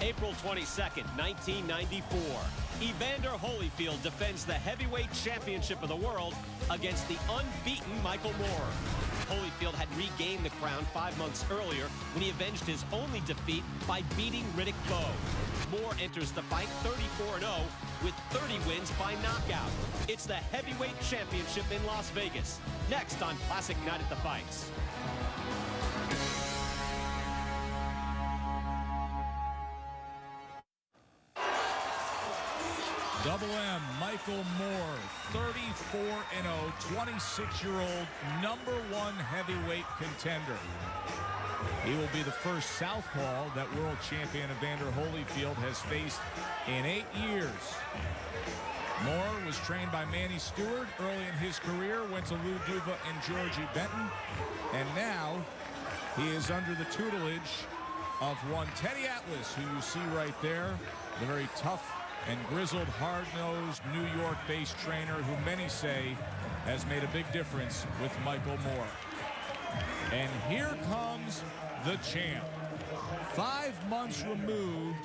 April 22nd, 1994. Evander Holyfield defends the heavyweight championship of the world against the unbeaten Michael Moore. Holyfield had regained the crown 5 months earlier when he avenged his only defeat by beating Riddick Bowe. Moore enters the fight 34-0 with 30 wins by knockout. It's the heavyweight championship in Las Vegas. Next on Classic Night at the Fights. Double M, Michael Moore, 34-0, 26-year-old #1 heavyweight contender. He will be the first southpaw that world champion Evander Holyfield has faced in 8 years. Moore was trained by Manny Stewart early in his career, went to Lou Duva and Georgie Benton, and now he is under the tutelage of one Teddy Atlas, who you see right there, the very tough and grizzled, hard-nosed New York-based trainer who many say has made a big difference with Michael Moore. And here comes the champ. 5 months removed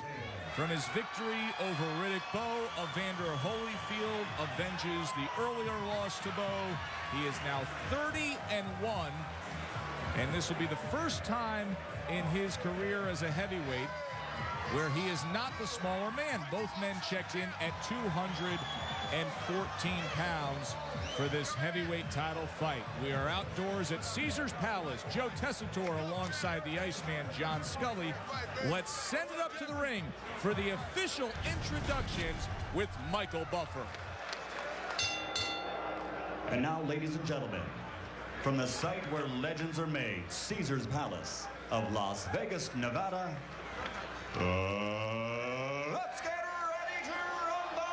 from his victory over Riddick Bowe, Evander Holyfield avenges the earlier loss to Bowe. He is now 30-1, and this will be the first time in his career as a heavyweight where he is not the smaller man. Both men checked in at 214 pounds for this heavyweight title fight. We are outdoors at Caesar's Palace. Joe Tessitore alongside the Iceman John Scully. Let's send it up to the ring for the official introductions with Michael Buffer. And now, ladies and gentlemen, from the site where legends are made, Caesar's Palace of Las Vegas, Nevada, let's get ready to rumble!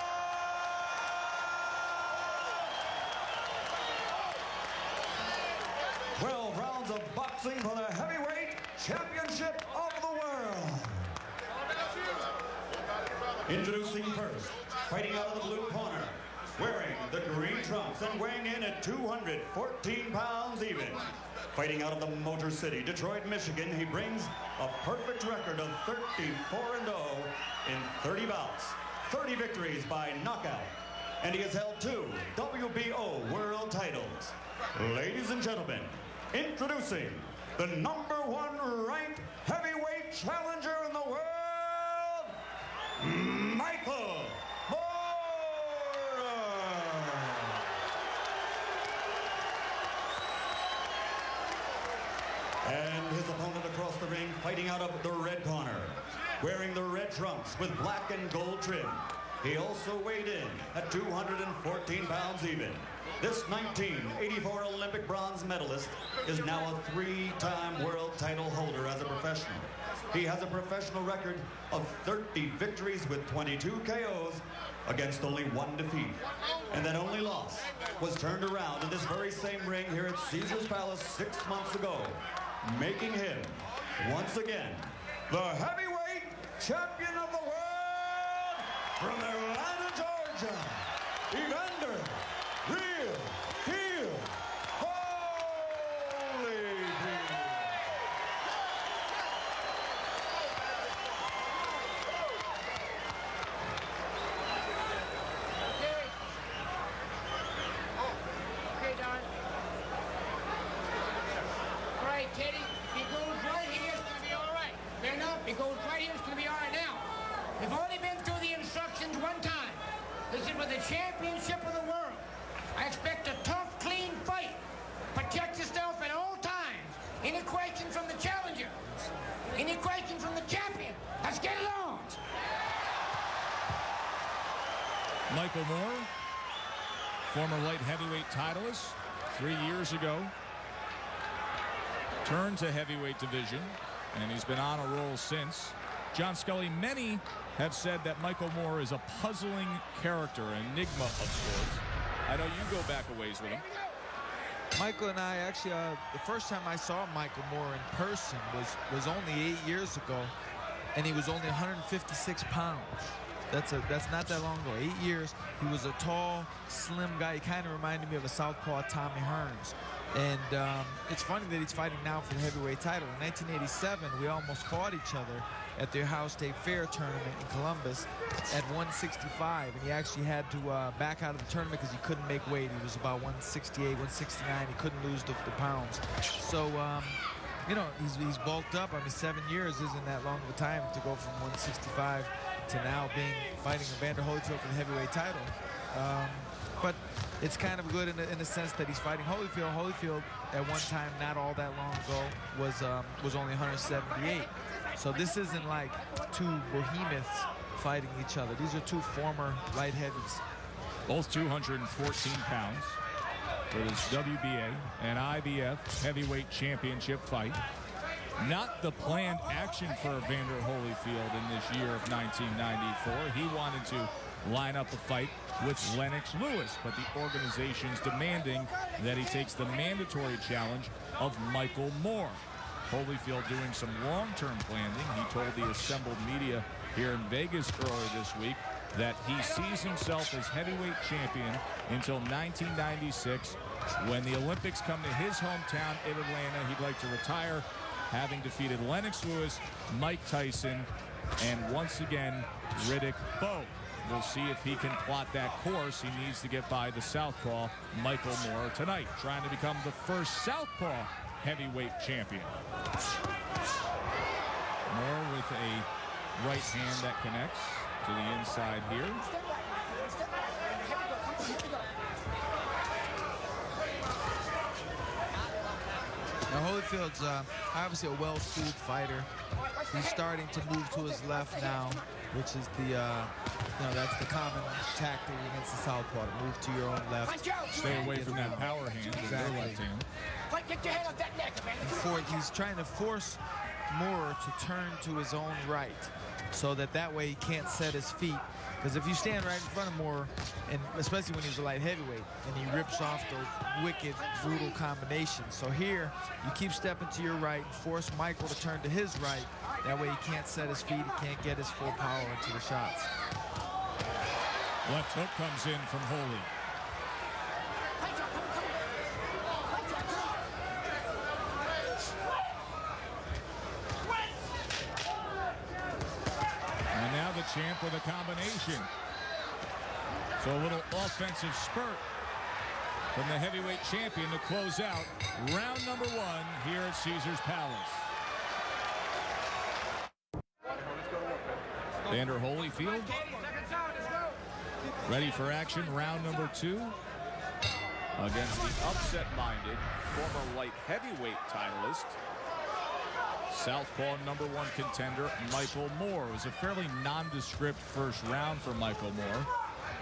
12 rounds of boxing for the heavyweight championship of the world. Introducing first, fighting out of the blue corner, wearing the green trunks and weighing in at 214 pounds even. Fighting out of the Motor City, Detroit, Michigan, he brings a perfect record of 34-0 in 30 bouts, 30 victories by knockout, and he has held 2 WBO world titles. Ladies and gentlemen, introducing the #1 ranked heavyweight challenger in the world, Michael Moore! And his opponent across the ring, fighting out of the red corner, wearing the red trunks with black and gold trim. He also weighed in at 214 pounds even. This 1984 Olympic bronze medalist is now a 3-time world title holder as a professional. He has a professional record of 30 victories with 22 KOs against only 1 defeat. And that only loss was turned around in this very same ring here at Caesar's Palace 6 months ago, making him, once again, the heavyweight champion of the world from Atlanta, Georgia, Evander Holyfield. Okay, Don. All right, Teddy. If he goes right here, it's going to be all right. Fair enough. If he goes right here, it's going to be all right. Now, we've only been through the instructions one time. This is for the championship of the world. I expect a tough, clean fight. Protect yourself at all times. Any questions from the challenger? Any questions from the champion? Let's get it on. Michael Moore, former light heavyweight titleist 3 years ago, turned to heavyweight division, and he's been on a roll since. John Scully, many have said that Michael Moore is a puzzling character, an enigma of sorts. I know you go back a ways with him. Michael and I actually, the first time I saw Michael Moore in person was only 8 years ago, and he was only 156 pounds. That's not that long ago. 8 years. He was a tall, slim guy. He kind of reminded me of a southpaw Tommy Hearns. And it's funny that he's fighting now for the heavyweight title. In 1987, we almost fought each other at the Ohio State Fair tournament in Columbus at 165. And he actually had to back out of the tournament because he couldn't make weight. He was about 168, 169. He couldn't lose the pounds. So, you know, he's bulked up. I mean, 7 years isn't that long of a time to go from 165 to now fighting Evander Holyfield for the heavyweight title. But it's kind of good in the sense that he's fighting Holyfield. Holyfield, at one time, not all that long ago, was only 178. So this isn't like two behemoths fighting each other. These are two former light heavies. Both 214 pounds for this WBA and IBF heavyweight championship fight. Not the planned action for Evander Holyfield in this year of 1994. He wanted to line up a fight with Lennox Lewis, but the organization's demanding that he takes the mandatory challenge of Michael Moore. Holyfield doing some long-term planning. He told the assembled media here in Vegas earlier this week that he sees himself as heavyweight champion until 1996. When the Olympics come to his hometown in Atlanta, he'd like to retire, having defeated Lennox Lewis, Mike Tyson, and once again, Riddick Bowe. We'll see if he can plot that course. He needs to get by the southpaw, Michael Moore, tonight, trying to become the first southpaw heavyweight champion. Moore with a right hand that connects to the inside here. Now Holyfield's obviously a well-schooled fighter. He's starting to move to his left now, which is the, you know, that's the common tactic against the southpaw, to move to your own left. Stay away from that power hand with your left hand. Get your hand off that neck, man. He's trying to force Moore to turn to his own right, so that way he can't set his feet. Because if you stand right in front of Moore, and especially when he's a light heavyweight, and he rips off those wicked, brutal combinations. So here, you keep stepping to your right and force Michael to turn to his right. That way he can't set his feet, he can't get his full power into the shots. Left hook comes in from Holy. And now the champ with a combination. So a little offensive spurt from the heavyweight champion to close out round number 1 here at Caesars Palace. Evander Holyfield ready for action, round number 2 against the upset-minded former light heavyweight titleist, southpaw number 1 contender Michael Moore. It was a fairly nondescript first round for Michael Moore.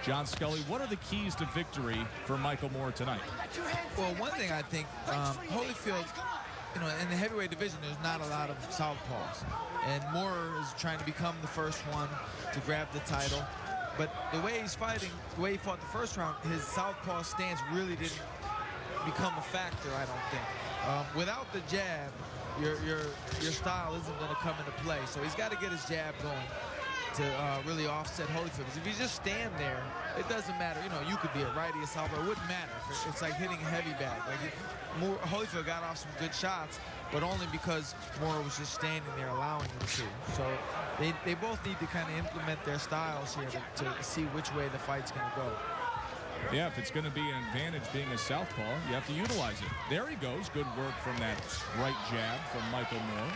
John Scully, what are the keys to victory for Michael Moore tonight? Well, one thing I think, Holyfield, you know, in the heavyweight division, there's not a lot of southpaws. And Moore is trying to become the first one to grab the title. But the way he's fighting, the way he fought the first round, his southpaw stance really didn't become a factor, I don't think. Without the jab, your style isn't going to come into play. So he's got to get his jab going to really offset Holyfield. Because if you just stand there, it doesn't matter. You know, you could be a righty or southpaw. It wouldn't matter. It's like hitting a heavy bag. Like Holyfield got off some good shots, but only because Moore was just standing there allowing him to. So they both need to kind of implement their styles here to see which way the fight's going to go. Yeah, if it's going to be an advantage being a southpaw, you have to utilize it. There he goes. Good work from that right jab from Michael Moore.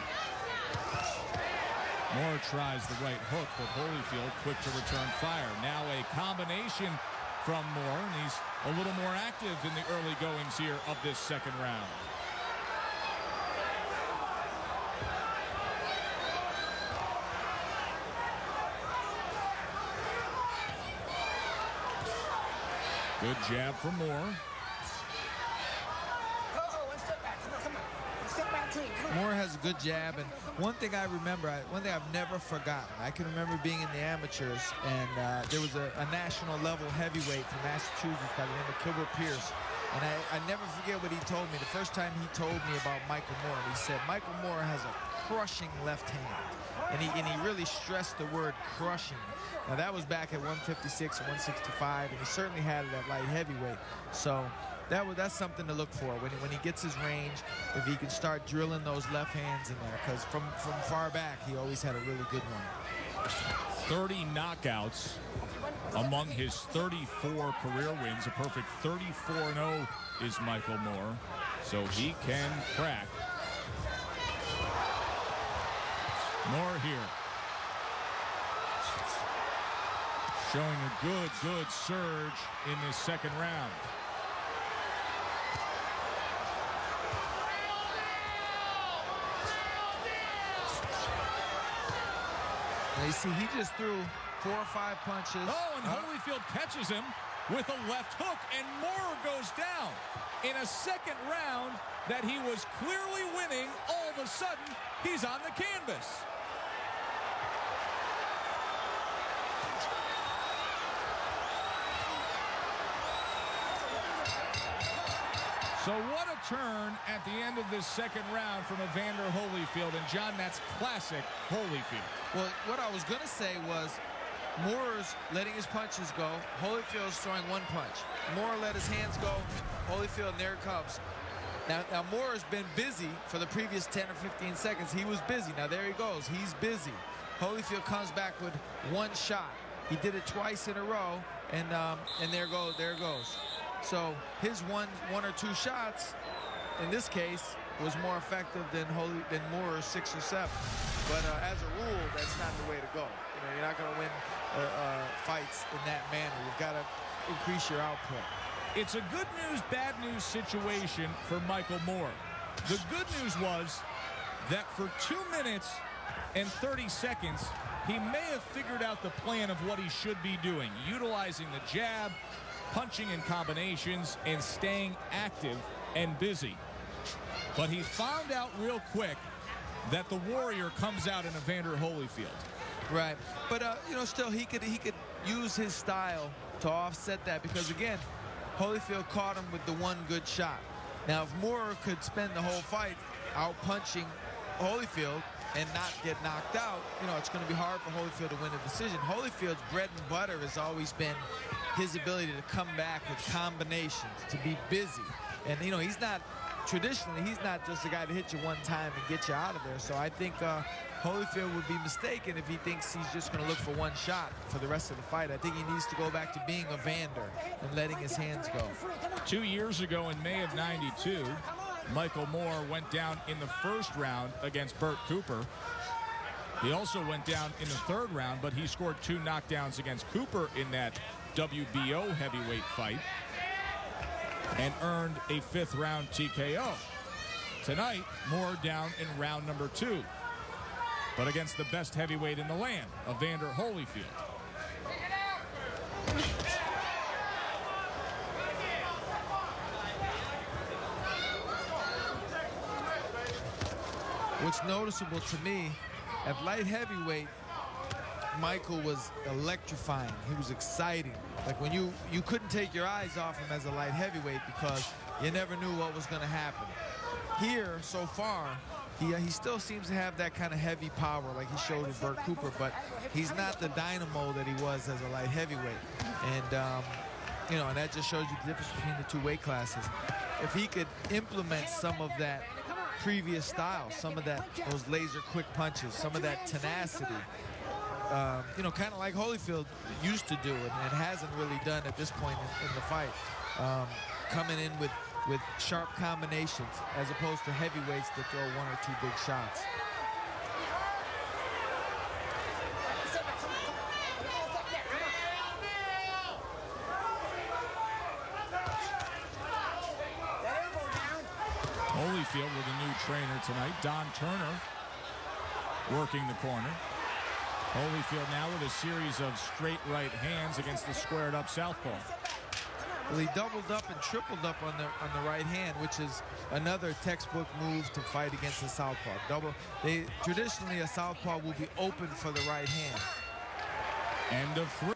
Moore tries the right hook, but Holyfield quick to return fire. Now a combination from Moore, and he's a little more active in the early goings here of this second round. Good jab from Moore. Moore has a good jab, and one thing I remember, one thing I've never forgotten, I can remember being in the amateurs, and there was a national level heavyweight from Massachusetts by the name of Kilbert Pierce, And I never forget what he told me. The first time he told me about Michael Moore, he said Michael Moore has a crushing left hand. And he really stressed the word crushing. Now, that was back at 156 and 165, and he certainly had it at light heavyweight. So that's something to look for when he gets his range, if he can start drilling those left hands in there, because from far back, he always had a really good one. 30 knockouts among his 34 career wins. A perfect 34-0 is Michael Moore, so he can crack. Moore here. Showing a good surge in this second round. Now you see, he just threw 4 or 5 punches. Oh, and Holyfield catches him with a left hook, and Moore goes down. In a second round that he was clearly winning, all of a sudden, he's on the canvas. So what a turn at the end of this second round from Evander Holyfield. And, John, that's classic Holyfield. Well, what I was going to say was Moore's letting his punches go. Holyfield's throwing 1 punch. Moore let his hands go. Holyfield, and there it comes. Now Moore has been busy for the previous 10 or 15 seconds. He was busy. Now there he goes. He's busy. Holyfield comes back with 1 shot. He did it twice in a row, and there it goes. So his one or 2 shots, in this case, was more effective than Moore's 6 or 7. But as a rule, that's not the way to go. You know, you're not going to win fights in that manner. You've got to increase your output. It's a good news, bad news situation for Michael Moore. The good news was that for 2 minutes and 30 seconds, he may have figured out the plan of what he should be doing, utilizing the jab, punching in combinations, and staying active and busy. But he found out real quick that the warrior comes out in Evander Holyfield. Right, but you know, still he could use his style to offset that, because again, Holyfield caught him with the 1 good shot. Now, if Moore could spend the whole fight out punching Holyfield and not get knocked out, you know, it's going to be hard for Holyfield to win a decision. Holyfield's bread and butter has always been his ability to come back with combinations, to be busy. And, you know, traditionally, he's not just a guy to hit you 1 time and get you out of there. So I think Holyfield would be mistaken if he thinks he's just going to look for 1 shot for the rest of the fight. I think he needs to go back to being Evander and letting his hands go. 2 years ago in May of '92, Michael Moore went down in the first round against Burt Cooper. He also went down in the 3rd round, but he scored 2 knockdowns against Cooper in that WBO heavyweight fight and earned a 5th round TKO. Tonight, Moore down in round number 2, but against the best heavyweight in the land, Evander Holyfield. What's noticeable to me, at light heavyweight, Michael was electrifying. He was exciting. Like when you couldn't take your eyes off him as a light heavyweight because you never knew what was going to happen. Here, so far, he still seems to have that kind of heavy power like he showed with Burt Cooper, but he's not the dynamo that he was as a light heavyweight. And, you know, and that just shows you the difference between the 2 weight classes. If he could implement some of that previous style, some of those laser quick punches, some of that tenacity, you know, kind of like Holyfield used to do it and hasn't really done at this point in the fight, coming in with sharp combinations as opposed to heavyweights that throw 1 or 2 big shots. Holyfield with a new trainer tonight, Don Turner, working the corner. Holyfield now with a series of straight right hands against the squared up southpaw. Well, he doubled up and tripled up on the right hand, which is another textbook move to fight against a southpaw. Traditionally, a southpaw will be open for the right hand. End of 3.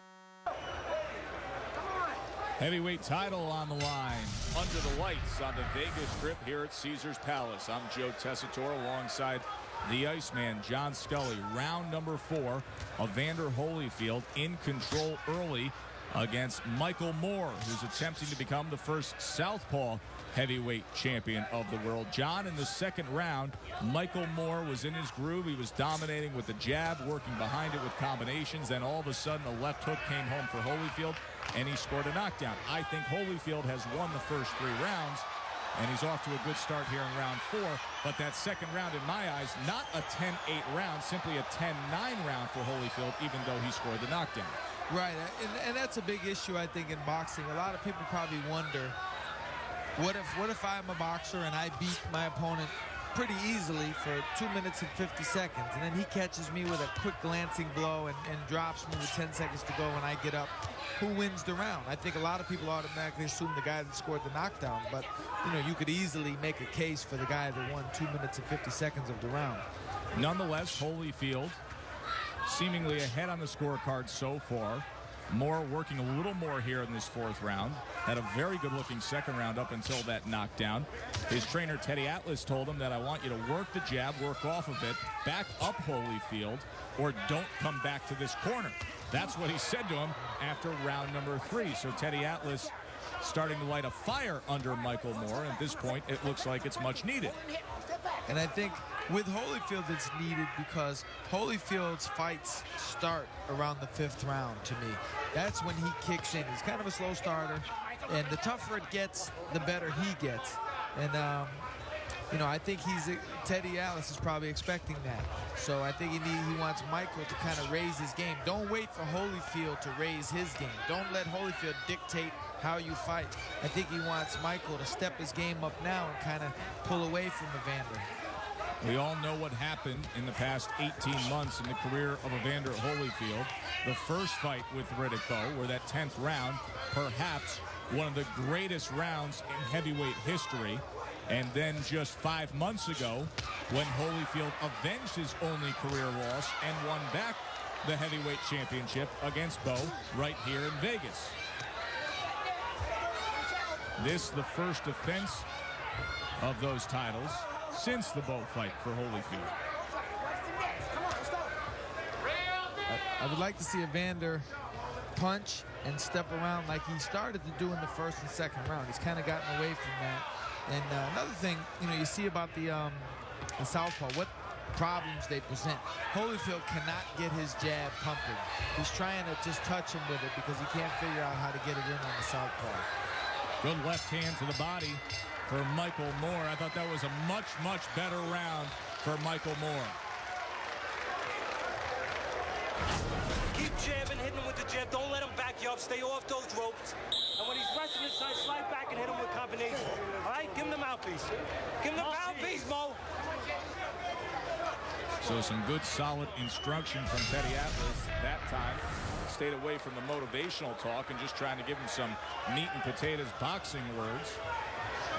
Heavyweight title on the line. Under the lights on the Vegas Strip here at Caesars Palace. I'm Joe Tessitore alongside the Iceman, John Scully. Round number 4. Evander Holyfield in control early against Michael Moore, who's attempting to become the first southpaw heavyweight champion of the world. John, in the second round, Michael Moore was in his groove. He was dominating with the jab, working behind it with combinations. Then all of a sudden, a left hook came home for Holyfield, and he scored a knockdown. I think Holyfield has won the first 3 rounds, and he's off to a good start here in round 4. But that second round, in my eyes, not a 10-8 round, simply a 10-9 round for Holyfield, even though he scored the knockdown. Right, and that's a big issue, I think, in boxing. A lot of people probably wonder, what if I'm a boxer and I beat my opponent pretty easily for 2 minutes and 50 seconds, and then he catches me with a quick glancing blow and drops me with 10 seconds to go when I get up? Who wins the round? I think a lot of people automatically assume the guy that scored the knockdown, but you could easily make a case for the guy that won 2 minutes and 50 seconds of the round. Nonetheless, Holyfield seemingly ahead on the scorecard so far. Moore working a little more here in this 4th round. Had a very good-looking second round up until that knockdown. His trainer, Teddy Atlas, told him that I want you to work the jab, work off of it, back up Holyfield, or don't come back to this corner. That's what he said to him after round number 3. So Teddy Atlas starting to light a fire under Michael Moore. At this point, it looks like it's much needed. And I think with Holyfield, it's needed because Holyfield's fights start around the 5th round to me. That's when he kicks in. He's kind of a slow starter, and the tougher it gets, the better he gets. And, I think Teddy Atlas is probably expecting that. So I think he wants Michael to kind of raise his game. Don't wait for Holyfield to raise his game. Don't let Holyfield dictate how you fight. I think he wants Michael to step his game up now and kind of pull away from Evander. We all know what happened in the past 18 months in the career of Evander Holyfield. The first fight with Riddick Bowe, where that 10th round, perhaps one of the greatest rounds in heavyweight history. And then just 5 months ago, when Holyfield avenged his only career loss and won back the heavyweight championship against Bowe right here in Vegas. This the first defense of those titles since the Bowe fight for Holyfield. I would like to see Evander punch and step around like he started to do in the 1st and 2nd round. He's kind of gotten away from that. And another thing, you see about the southpaw, what problems they present. Holyfield cannot get his jab pumping. He's trying to just touch him with it because he can't figure out how to get it in on the southpaw. Good left hand to the body for Michael Moore. I thought that was a much, much better round for Michael Moore. Keep jabbing, hitting him with the jab. Don't let him back you up. Stay off those ropes. And when he's resting inside, slide back and hit him with combination. All right? Give him the mouthpiece. Give him the mouthpiece, Mo. So some good, solid instruction from Teddy Atlas that time. Stayed away from the motivational talk and just trying to give him some meat and potatoes boxing words.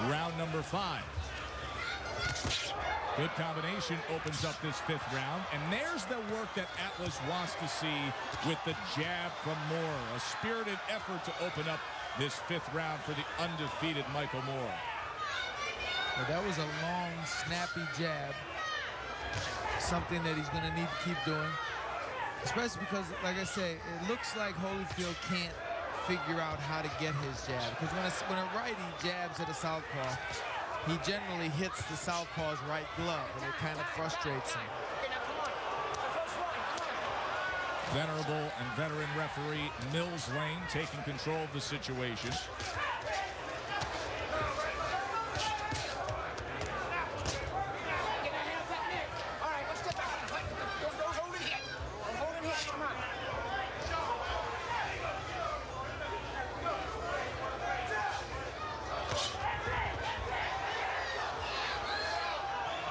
Round number 5. Good combination opens up this 5th round. And there's the work that Atlas wants to see with the jab from Moore. A spirited effort to open up this 5th round for the undefeated Michael Moore. Well, that was a long, snappy jab. Something that he's going to need to keep doing. Especially because, like I say, it looks like Holyfield can't figure out how to get his jab. Because when a righty jabs at a southpaw, he generally hits the southpaw's right glove, and it kind of frustrates him. Venerable and veteran referee Mills Lane taking control of the situation.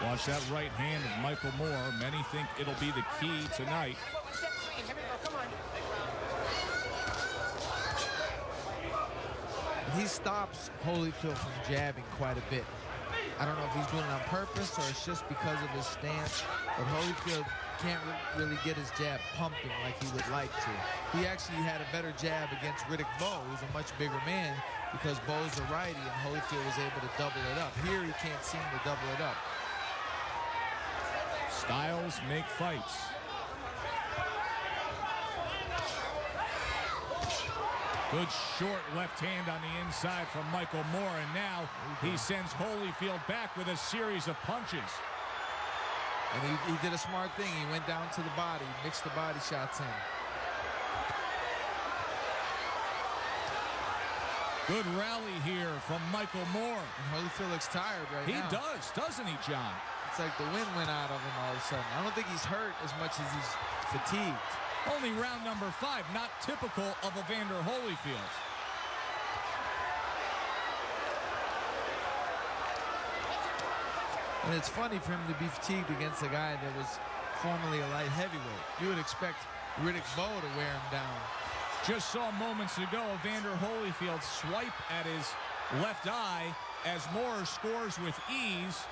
Watch that right hand of Michael Moore. Many think it'll be the key tonight. He stops Holyfield from jabbing quite a bit. I don't know if he's doing it on purpose or it's just because of his stance, but Holyfield can't really get his jab pumping like he would like to. He actually had a better jab against Riddick Bowe, who's a much bigger man, because Bowe's a righty and Holyfield was able to double it up. Here he can't seem to double it up. Styles make fights. Good short left hand on the inside from Michael Moore, and now he sends Holyfield back with a series of punches. And he did a smart thing. He went down to the body, mixed the body shots in. Good rally here from Michael Moore. And Holyfield looks tired right now. He does, doesn't he, John? It's like the wind went out of him all of a sudden. I don't think he's hurt as much as he's fatigued. Only round number 5, not typical of Evander Holyfield. And it's funny for him to be fatigued against a guy that was formerly a light heavyweight. You would expect Riddick Bowe to wear him down. Just saw moments ago Evander Holyfield swipe at his left eye as Moore scores with ease.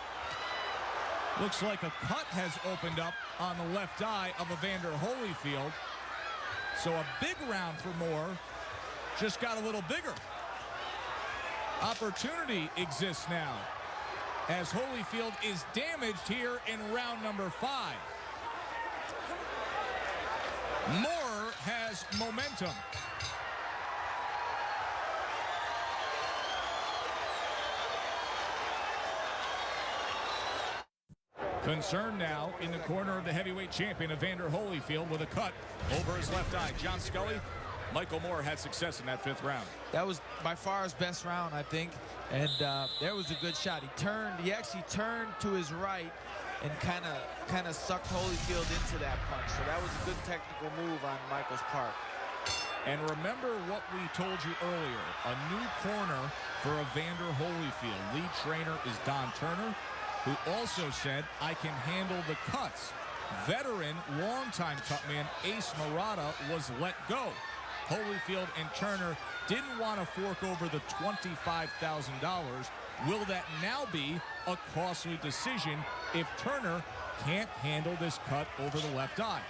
Looks like a cut has opened up on the left eye of Evander Holyfield. So a big round for Moore just got a little bigger. Opportunity exists now as Holyfield is damaged here in round number 5. Moore has momentum. Concern now in the corner of the heavyweight champion, Evander Holyfield, with a cut over his left eye. John Scully, Michael Moore had success in that 5th round. That was by far his best round, I think. And there was a good shot. He actually turned to his right and kind of sucked Holyfield into that punch. So that was a good technical move on Michael's part. And remember what we told you earlier, a new corner for Evander Holyfield. Lead trainer is Don Turner, who also said, I can handle the cuts. Veteran, longtime cutman Ace Murata was let go. Holyfield and Turner didn't want to fork over the $25,000. Will that now be a costly decision if Turner can't handle this cut over the left eye?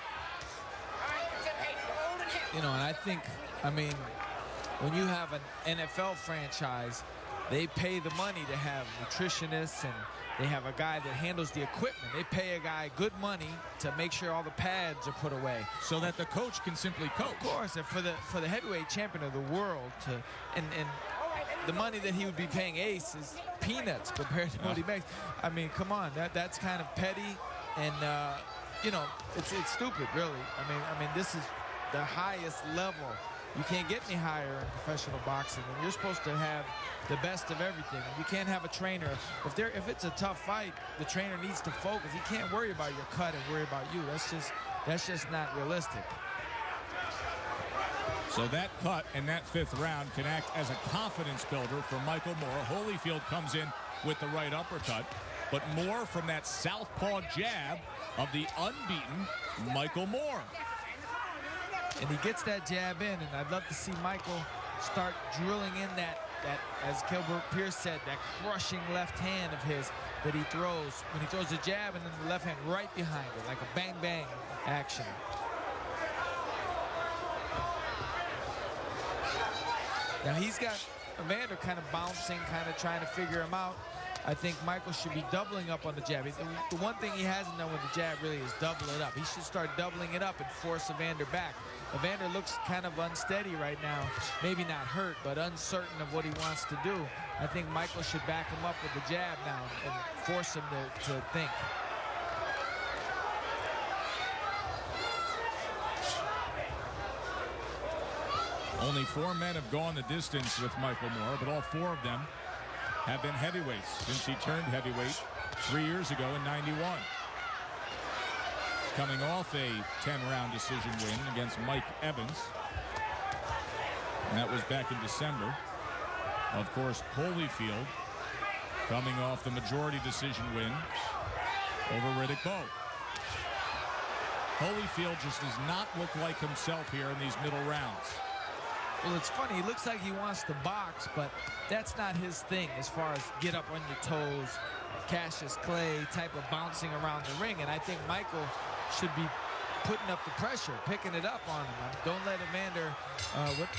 You know, and I think, I mean, when you have an NFL franchise, they pay the money to have nutritionists, and they have a guy that handles the equipment. They pay a guy good money to make sure all the pads are put away, so that the coach can simply coach. Of course, and for the heavyweight champion of the world and the money that he would be paying Ace is peanuts compared to what he makes. I mean, come on, that's kind of petty, and you know, it's stupid, really. I mean, this is the highest level. You can't get any higher in professional boxing, and you're supposed to have the best of everything. And you can't have a trainer. If it's a tough fight, the trainer needs to focus. He can't worry about your cut and worry about you. That's just not realistic. So that cut and that 5th round can act as a confidence builder for Michael Moore. Holyfield comes in with the right uppercut, but Moore from that southpaw jab of the unbeaten Michael Moore. And he gets that jab in, and I'd love to see Michael start drilling in that, as Gilbert Pierce said, that crushing left hand of his that he throws. When he throws the jab and then the left hand right behind it, like a bang-bang action. Now he's got Evander kind of bouncing, kind of trying to figure him out. I think Michael should be doubling up on the jab. The one thing he hasn't done with the jab really is double it up. He should start doubling it up and force Evander back. Evander looks kind of unsteady right now. Maybe not hurt, but uncertain of what he wants to do. I think Michael should back him up with the jab now and force him to think. Only 4 men have gone the distance with Michael Moore, but all 4 of them have been heavyweights since he turned heavyweight 3 years ago in '91. He's coming off a 10-round decision win against Mike Evans. And that was back in December. Of course, Holyfield coming off the majority decision win over Riddick Bowe. Holyfield just does not look like himself here in these middle rounds. Well, it's funny. He looks like he wants to box, but that's not his thing as far as get up on your toes, Cassius Clay type of bouncing around the ring. And I think Michael should be putting up the pressure, picking it up on him. Don't let Evander,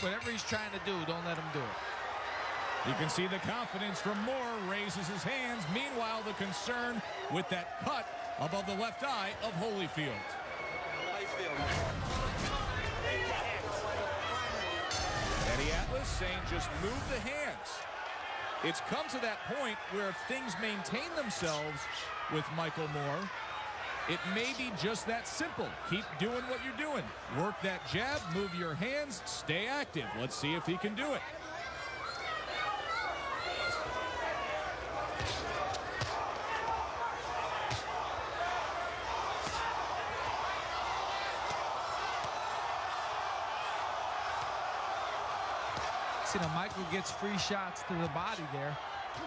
whatever he's trying to do, don't let him do it. You can see the confidence from Moore, raises his hands. Meanwhile, the concern with that cut above the left eye of Holyfield. Eddie Atlas saying just move the hands. It's come to that point where if things maintain themselves with Michael Moore, it may be just that simple. Keep doing what you're doing. Work that jab, move your hands, stay active. Let's see if he can do it. See, now Michael gets free shots to the body there.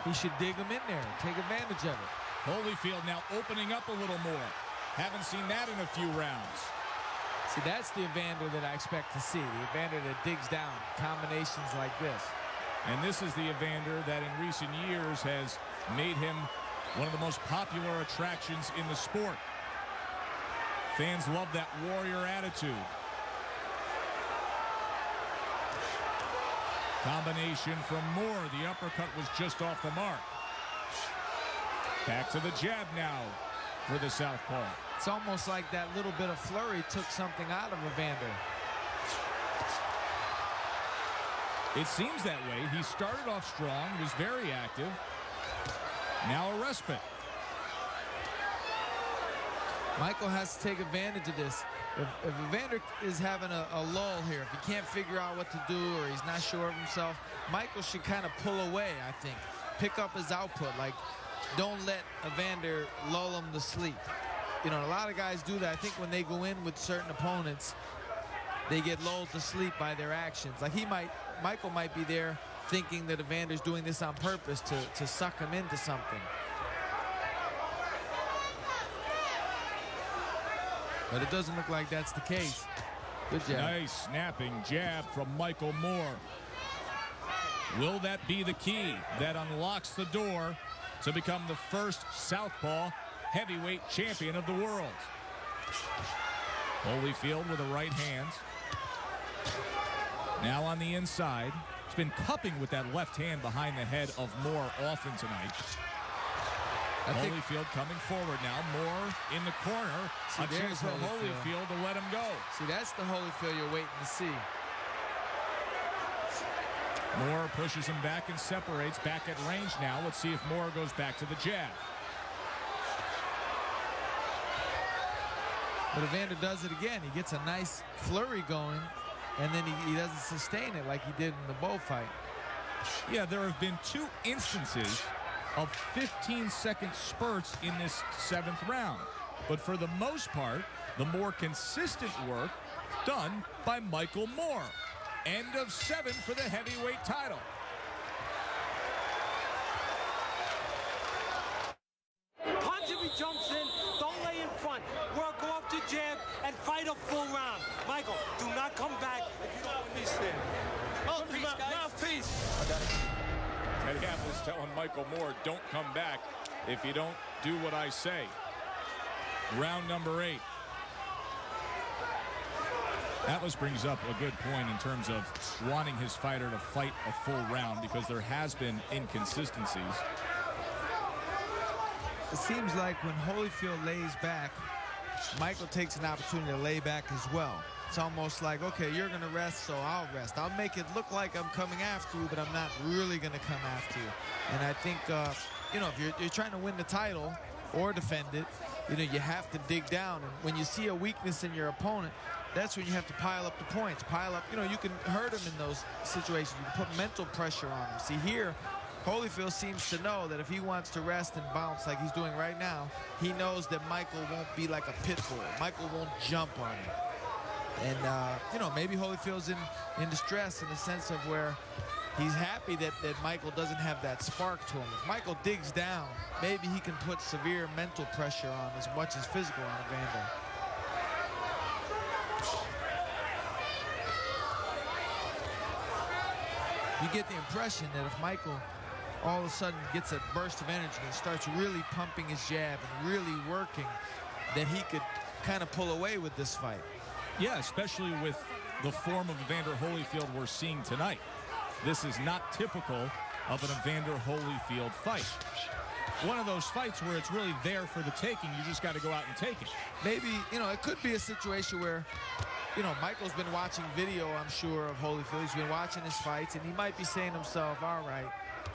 He should dig them in there, take advantage of it. Holyfield now opening up a little more. Haven't seen that in a few rounds. See, that's the Evander that I expect to see. The Evander that digs down, combinations like this. And this is the Evander that in recent years has made him one of the most popular attractions in the sport. Fans love that warrior attitude. Combination from Moore. The uppercut was just off the mark. Back to the jab now for the southpaw. It's almost like that little bit of flurry took something out of Evander. It seems that way. He started off strong, was very active. Now a respite. Michael has to take advantage of this. If Evander is having a lull here, if he can't figure out what to do or he's not sure of himself, Michael should kind of pull away, I think. Pick up his output. Like, don't let Evander lull him to sleep. You know, a lot of guys do that. I think when they go in with certain opponents, they get lulled to sleep by their actions. Like Michael might be there thinking that Evander's doing this on purpose to suck him into something. But it doesn't look like that's the case. Good jab. Nice snapping jab from Michael Moore. Will that be the key that unlocks the door to become the first southpaw heavyweight champion of the world? Holyfield with the right hand. Now on the inside. He's been cupping with that left hand behind the head of Moore often tonight. Holyfield coming forward now. Moore in the corner. A chance for Holyfield to let him go. See, that's the Holyfield you're waiting to see. Moore pushes him back and separates. Back at range now. Let's see if Moore goes back to the jab. But Evander does it again. He gets a nice flurry going, and then he doesn't sustain it like he did in the Bowe fight. Yeah, there have been 2 instances of 15-second spurts in this 7th round. But for the most part, the more consistent work done by Michael Moore. End of 7 for the heavyweight title. Punch if he jumps in. Don't lay in front. Work off the jab and fight a full round. Michael, do not come back if you don't want me stand. Mouthpiece. Eddie Atlas telling Michael Moore, don't come back if you don't do what I say. Round number 8. Atlas brings up a good point in terms of wanting his fighter to fight a full round because there has been inconsistencies. It seems like when Holyfield lays back, Michael takes an opportunity to lay back as well. It's almost like, okay, you're going to rest, so I'll rest. I'll make it look like I'm coming after you, but I'm not really going to come after you. And I think, you know, if you're trying to win the title or defend it, you know, you have to dig down. And when you see a weakness in your opponent, that's when you have to pile up the points. Pile up, you know, you can hurt him in those situations. You can put mental pressure on him. See, here, Holyfield seems to know that if he wants to rest and bounce like he's doing right now, he knows that Michael won't be like a pit bull. Michael won't jump on him. And, you know, maybe Holyfield's in distress in the sense of where he's happy that Michael doesn't have that spark to him. If Michael digs down, maybe he can put severe mental pressure on as much as physical on Evander. You get the impression that if Michael all of a sudden gets a burst of energy and starts really pumping his jab and really working, that he could kind of pull away with this fight. Yeah, especially with the form of Evander Holyfield we're seeing tonight. This is not typical of an Evander Holyfield fight. One of those fights where it's really there for the taking. You just got to go out and take it. Maybe, you know, it could be a situation where, you know, Michael's been watching video, I'm sure, of Holyfield. He's been watching his fights, and he might be saying to himself, all right,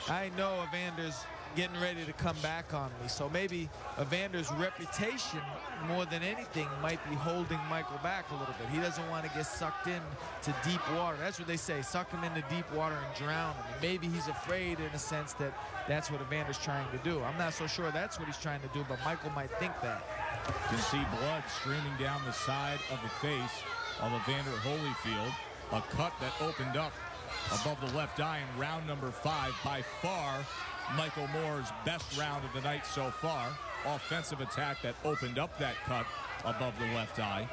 I know Evander's getting ready to come back on me. So maybe Evander's reputation, more than anything, might be holding Michael back a little bit. He doesn't want to get sucked in to deep water. That's what they say, suck him into deep water and drown him. And maybe he's afraid, in a sense, that that's what Evander's trying to do. I'm not so sure that's what he's trying to do, but Michael might think that. You can see blood streaming down the side of the face of Evander Holyfield. A cut that opened up above the left eye in round number 5. By far, Michael Moore's best round of the night so far. Offensive attack that opened up that cut above the left eye.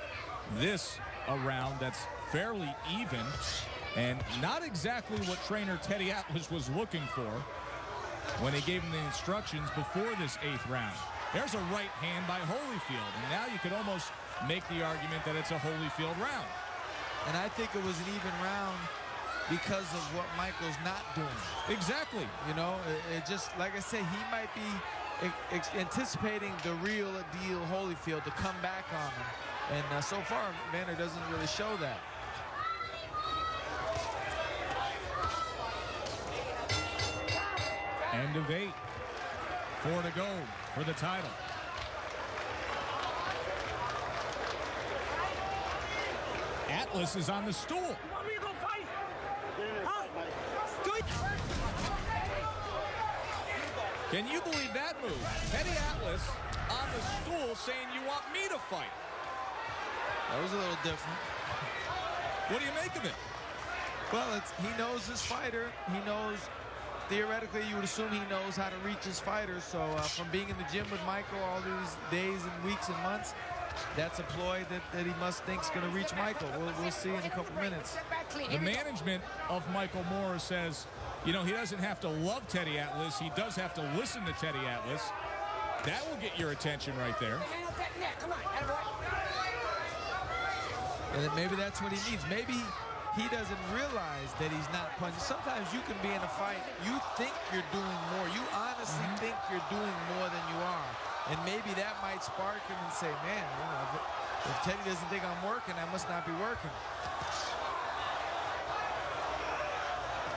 This a round that's fairly even and not exactly what trainer Teddy Atlas was looking for when he gave him the instructions before this 8th round. There's a right hand by Holyfield, and now you could almost make the argument that it's a Holyfield round. And I think it was an even round because of what Michael's not doing. Exactly. You know, it just, like I said, he might be anticipating the real deal Holyfield to come back on him. And so far, Evander doesn't really show that. End of 8. 4 to go for the title. Atlas is on the stool. Can you believe that move? Teddy Atlas on the stool saying, you want me to fight? That was a little different. What do you make of it? Well, he knows his fighter. He knows, theoretically, you would assume he knows how to reach his fighters. So from being in the gym with Michael all these days and weeks and months, that's a ploy that he must think is going to reach Michael. We'll see in a couple minutes. The management of Michael Moore says, you know, he doesn't have to love Teddy Atlas. He does have to listen to Teddy Atlas. That will get your attention right there. And then maybe that's what he needs. Maybe he doesn't realize that he's not punching. Sometimes you can be in a fight, you think you're doing more. You honestly think you're doing more than you are. And maybe that might spark him and say, man, you know, if Teddy doesn't think I'm working, I must not be working.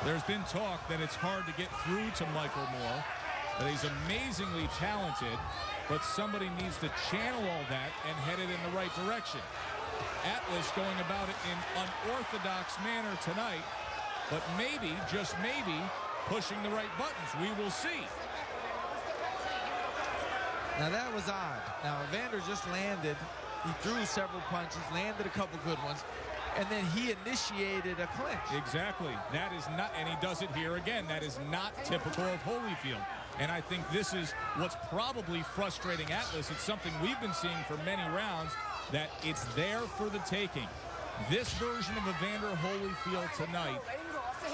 There's been talk that it's hard to get through to Michael Moore, that he's amazingly talented, but somebody needs to channel all that and head it in the right direction. Atlas going about it in unorthodox manner tonight, but maybe, just maybe, pushing the right buttons. We will see. Now that was odd. Now Evander just landed. He threw several punches, landed a couple good ones, and then he initiated a clinch. Exactly. That is not, and he does it here again. That is not typical of Holyfield. And I think this is what's probably frustrating Atlas. It's something we've been seeing for many rounds, that it's there for the taking. This version of Evander Holyfield tonight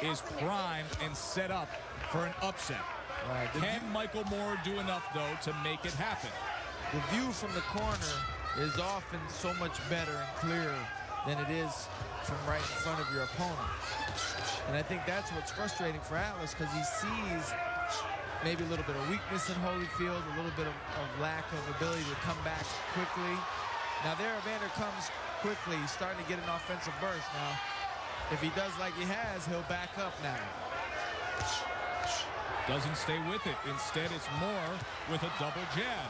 is primed and set up for an upset. Right. Can Michael Moore do enough, though, to make it happen? The view from the corner is often so much better and clearer than it is from right in front of your opponent. And I think that's what's frustrating for Atlas, because he sees maybe a little bit of weakness in Holyfield, a little bit of lack of ability to come back quickly. Now there, Evander comes quickly. He's starting to get an offensive burst. Now, if he does like he has, he'll back up now. Doesn't stay with it. Instead, it's Moore with a double jab.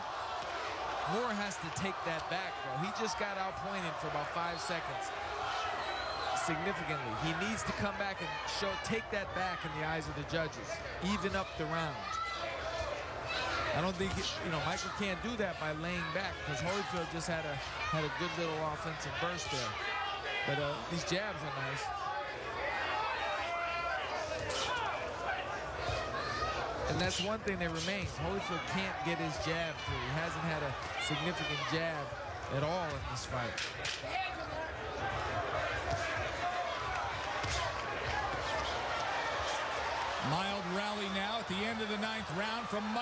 Moore has to take that back, though. He just got outpointed for about 5 seconds. Significantly. He needs to come back and take that back in the eyes of the judges. Even up the round. I don't think, Michael can't do that by laying back, because Holyfield just had a good little offensive burst there. But these jabs are nice. And that's one thing that remains. Holyfield can't get his jab through. He hasn't had a significant jab at all in this fight.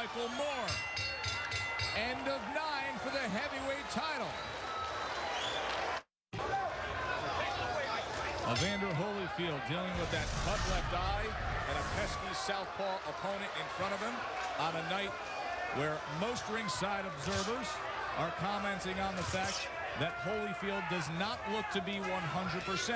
Michael Moore. End of 9 for the heavyweight title. Evander Holyfield dealing with that cut left eye and a pesky southpaw opponent in front of him on a night where most ringside observers are commenting on the fact that Holyfield does not look to be 100%.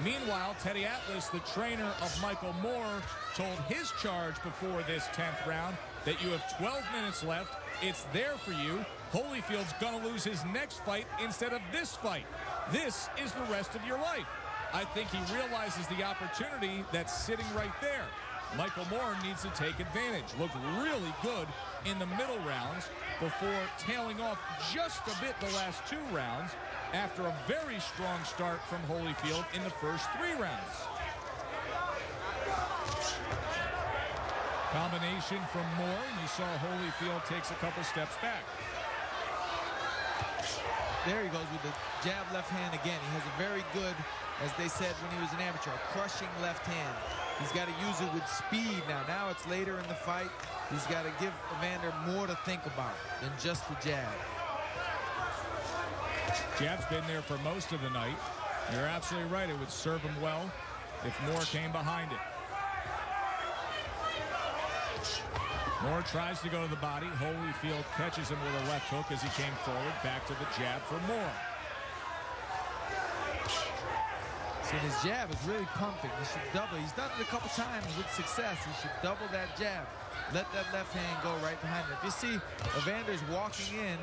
Meanwhile, Teddy Atlas, the trainer of Michael Moore, told his charge before this 10th round that you have 12 minutes left. It's there for you. Holyfield's going to lose his next fight instead of this fight. This is the rest of your life. I think he realizes the opportunity that's sitting right there. Michael Moore needs to take advantage. Looked really good in the middle rounds before tailing off just a bit the last 2 rounds after a very strong start from Holyfield in the first 3 rounds. Combination from Moore, and you saw Holyfield takes a couple steps back. There he goes with the jab left hand again. He has a very good, as they said when he was an amateur, a crushing left hand. He's got to use it with speed now. Now it's later in the fight. He's got to give Evander more to think about than just the jab. Jab's been there for most of the night. You're absolutely right. It would serve him well if Moore came behind it. Moore tries to go to the body. Holyfield catches him with a left hook as he came forward. Back to the jab for Moore. See, his jab is really pumping. He should double. He's done it a couple times with success. He should double that jab. Let that left hand go right behind him. If you see, Evander's walking in,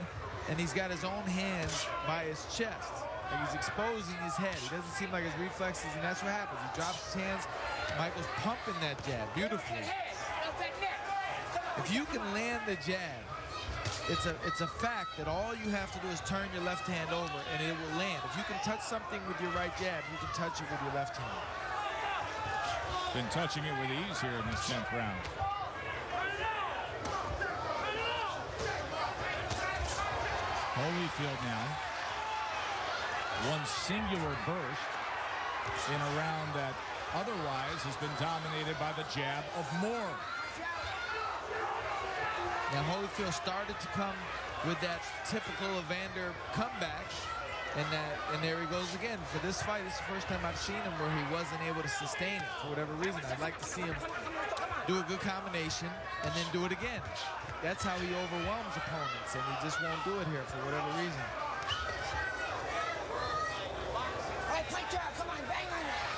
and he's got his own hands by his chest. Like he's exposing his head. He doesn't seem like his reflexes, and that's what happens. He drops his hands. Michael's pumping that jab beautifully. If you can land the jab, it's a fact that all you have to do is turn your left hand over and it will land. If you can touch something with your right jab, you can touch it with your left hand. Been touching it with ease here in this 10th round. Holyfield now. One singular burst in a round that otherwise has been dominated by the jab of Moore. Now Holyfield started to come with that typical Evander comeback, and there he goes again. For this fight, this is the first time I've seen him where he wasn't able to sustain it for whatever reason. I'd like to see him do a good combination and then do it again. That's how he overwhelms opponents, and he just won't do it here for whatever reason. All right, fight down. Come on, bang on that.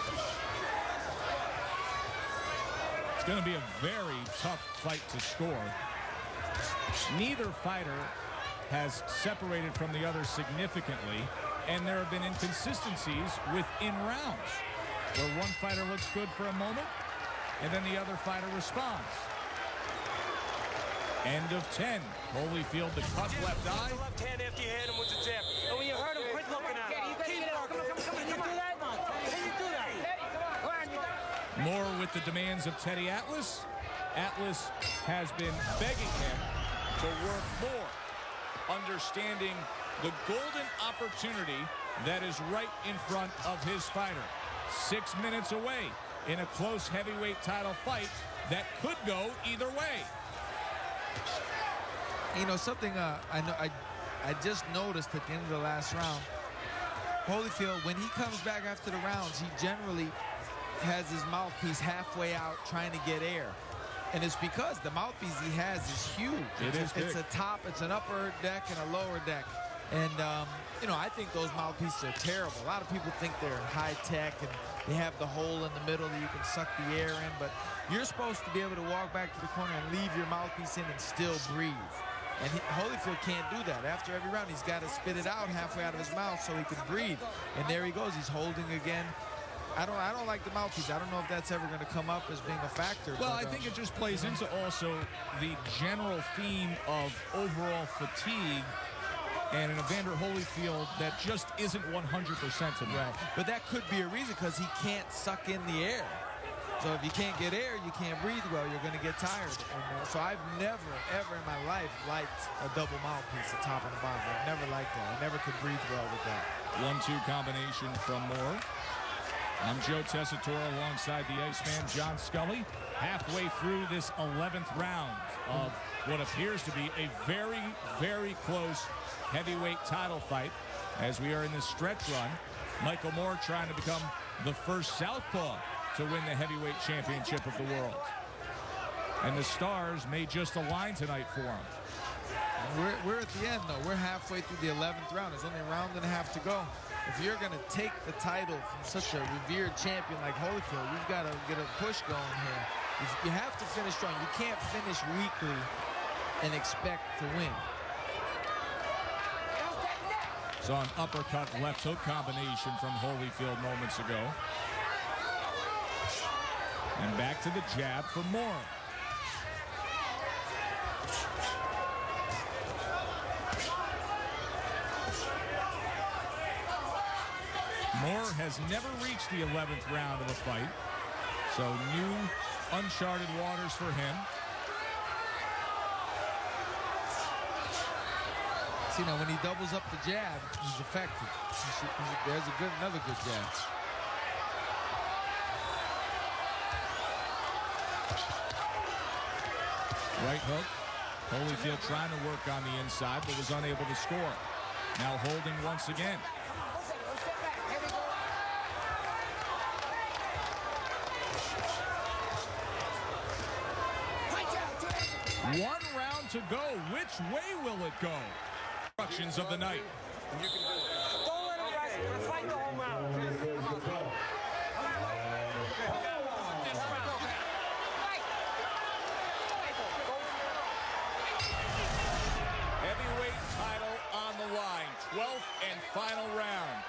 It's going to be a very tough fight to score. Neither fighter has separated from the other significantly, and there have been inconsistencies within rounds where one fighter looks good for a moment and then the other fighter responds. End of 10. Holyfield, the cut left eye. The left hand after you hit him with the jab. And when you hurt him, quit looking at him. Keep working. Can you do that? Can you do that? Moore with the demands of Teddy Atlas. Atlas has been begging him to work more, understanding the golden opportunity that is right in front of his fighter. 6 minutes away in a close heavyweight title fight that could go either way. You know, something I just noticed at the end of the last round, Holyfield, when he comes back after the rounds, he generally has his mouthpiece halfway out trying to get air. And it's because the mouthpiece he has is huge. It's a top, it's an upper deck and a lower deck. And, you know, I think those mouthpieces are terrible. A lot of people think they're high tech and they have the hole in the middle that you can suck the air in. But you're supposed to be able to walk back to the corner and leave your mouthpiece in and still breathe. And Holyfield can't do that. After every round, he's got to spit it out halfway out of his mouth so he can breathe. And there he goes. He's holding again. I don't like the mouthpiece. I don't know if that's ever going to come up as being a factor. Well, I think it just plays into also the general theme of overall fatigue and an Evander Holyfield that just isn't 100% tonight. Right. But that could be a reason because he can't suck in the air. So if you can't get air, you can't breathe well, you're going to get tired. And so I've never, ever in my life liked a double mouthpiece, the top and the bottom. I've never liked that. I never could breathe well with that. 1-2 combination from Moore. I'm Joe Tessitore alongside the Iceman John Scully. Halfway through this 11th round of what appears to be a very, very close heavyweight title fight as we are in this stretch run. Michael Moore trying to become the first southpaw to win the heavyweight championship of the world. And the stars may just align tonight for him. We're at the end, though. We're halfway through the 11th round. There's only a round and a half to go. If you're going to take the title from such a revered champion like Holyfield, we've got to get a push going here. You have to finish strong. You can't finish weakly and expect to win. Saw an uppercut left hook combination from Holyfield moments ago. And back to the jab for Moore. Moore has never reached the 11th round of a fight, so new, uncharted waters for him. See, now when he doubles up the jab, he's effective. There's another good jab. Right hook. Holyfield trying to work on the inside, but was unable to score. Now holding once again. One round to go. Which way will it go? Instructions of the night. Don't let him rest. Fight the whole round. Heavyweight title on the line. 12th and final round.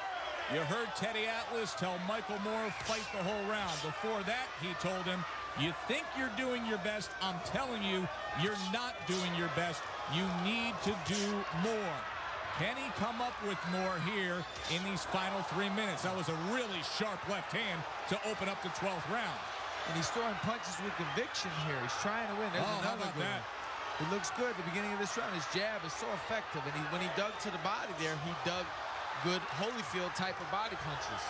You heard Teddy Atlas tell Michael Moore fight the whole round. Before that, he told him, you think you're doing your best. I'm telling you, you're not doing your best. You need to do more. Can he come up with more here in these final 3 minutes? That was a really sharp left hand to open up the 12th round. And he's throwing punches with conviction here. He's trying to win. There's another good one. It looks good at the beginning of this round. His jab is so effective. And when he dug to the body there, he dug good Holyfield type of body punches.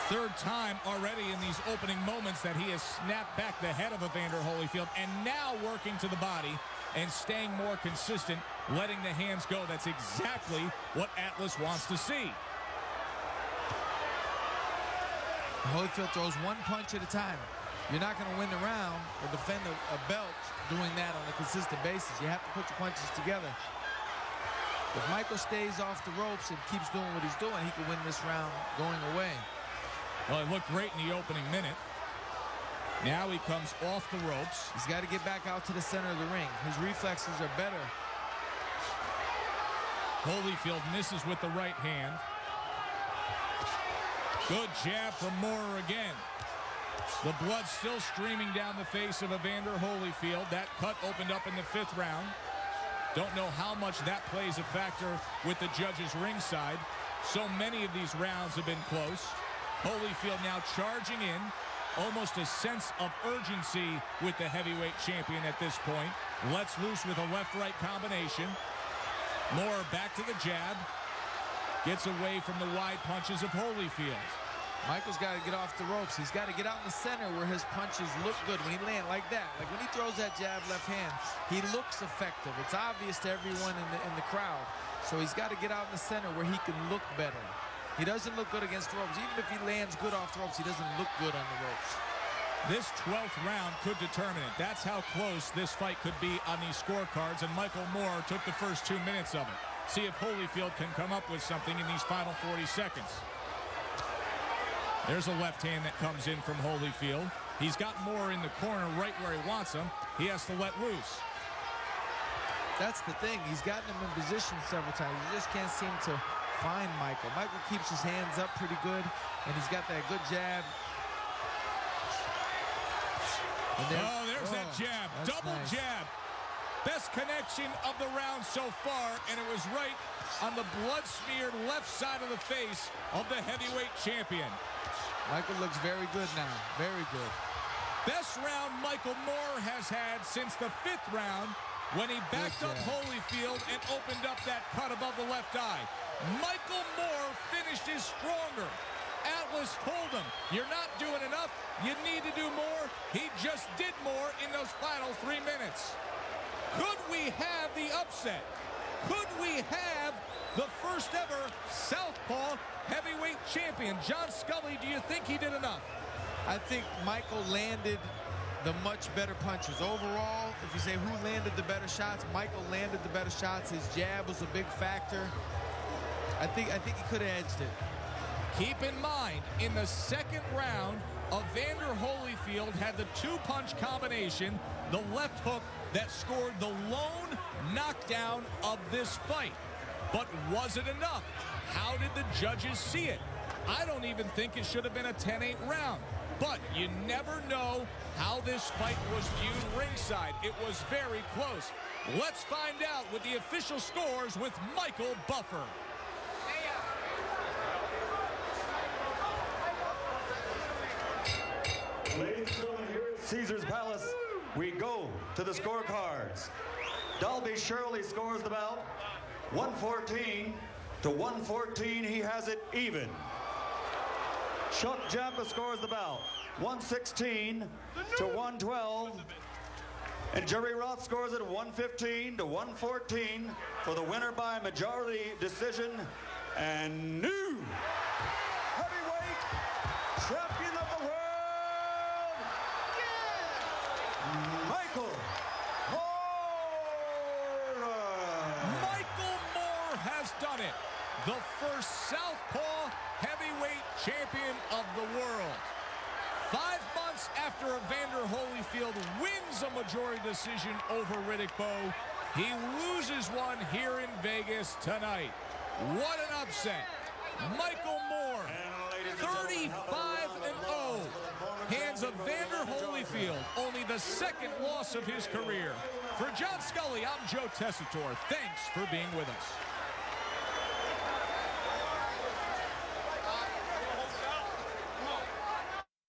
Third time already in these opening moments that he has snapped back the head of Evander Holyfield, and now working to the body and staying more consistent, letting the hands go. That's exactly what Atlas wants to see. Holyfield throws one punch at a time. You're not going to win the round or defend a belt doing that on a consistent basis. You have to put your punches together. If Michael stays off the ropes and keeps doing what he's doing, he can win this round going away. Well, it looked great in the opening minute. Now he comes off the ropes. He's got to get back out to the center of the ring. His reflexes are better. Holyfield misses with the right hand. Good jab from Moore again. The blood still streaming down the face of Evander Holyfield. That cut opened up in the 5th round. Don't know how much that plays a factor with the judges ringside. So many of these rounds have been close. Holyfield now charging in. Almost a sense of urgency with the heavyweight champion at this point. Lets loose with a left-right combination. Moore back to the jab. Gets away from the wide punches of Holyfield. Michael's got to get off the ropes. He's got to get out in the center where his punches look good when he land like that. Like when he throws that jab left hand, he looks effective. It's obvious to everyone in the crowd. So he's got to get out in the center where he can look better. He doesn't look good against the ropes. Even if he lands good off the ropes, he doesn't look good on the ropes. This 12th round could determine it. That's how close this fight could be on these scorecards, and Michael Moore took the first 2 minutes of it. See if Holyfield can come up with something in these final 40 seconds. There's a left hand that comes in from Holyfield. He's got Moore in the corner right where he wants him. He has to let loose. That's the thing. He's gotten him in position several times. He just can't seem to find Michael. Michael keeps his hands up pretty good, and he's got that good jab. There's that jab. Double nice. Jab. Best connection of the round so far, and it was right on the blood-smeared left side of the face of the heavyweight champion. Michael looks very good now. Very good. Best round Michael Moore has had since the 5th round when he backed up Holyfield and opened up that cut above the left eye. Michael Moore finished his stronger. Atlas analysts told him, you're not doing enough, you need to do more. He just did more in those final 3 minutes. Could we have the upset? Could we have the first ever Southpaw heavyweight champion? John Scully, do you think he did enough? I think Michael landed the much better punches. Overall, if you say who landed the better shots, Michael landed the better shots. His jab was a big factor. I think he could have edged it. Keep in mind, in the second round, Evander Holyfield had the two-punch combination, the left hook that scored the lone knockdown of this fight. But was it enough? How did the judges see it? I don't even think it should have been a 10-8 round. But you never know how this fight was viewed ringside. It was very close. Let's find out with the official scores with Michael Buffer. Ladies and gentlemen, here at Caesar's Palace, we go to the scorecards. Dalby Shirley scores the bout 114 to 114. He has it even. Chuck Jampa scores the bout 116 to 112. And Jerry Roth scores it 115 to 114 for the winner by majority decision and new heavyweight champion of the world, Michael Moore. Michael Moore has done it. The first Southpaw heavyweight champion of the world. 5 months after Evander Holyfield wins a majority decision over Riddick Bowe, he loses one here in Vegas tonight. What an upset. Michael Moore, 35-0, hands Evander Holyfield only the second loss of his career. For John Scully, I'm Joe Tessitore. Thanks for being with us.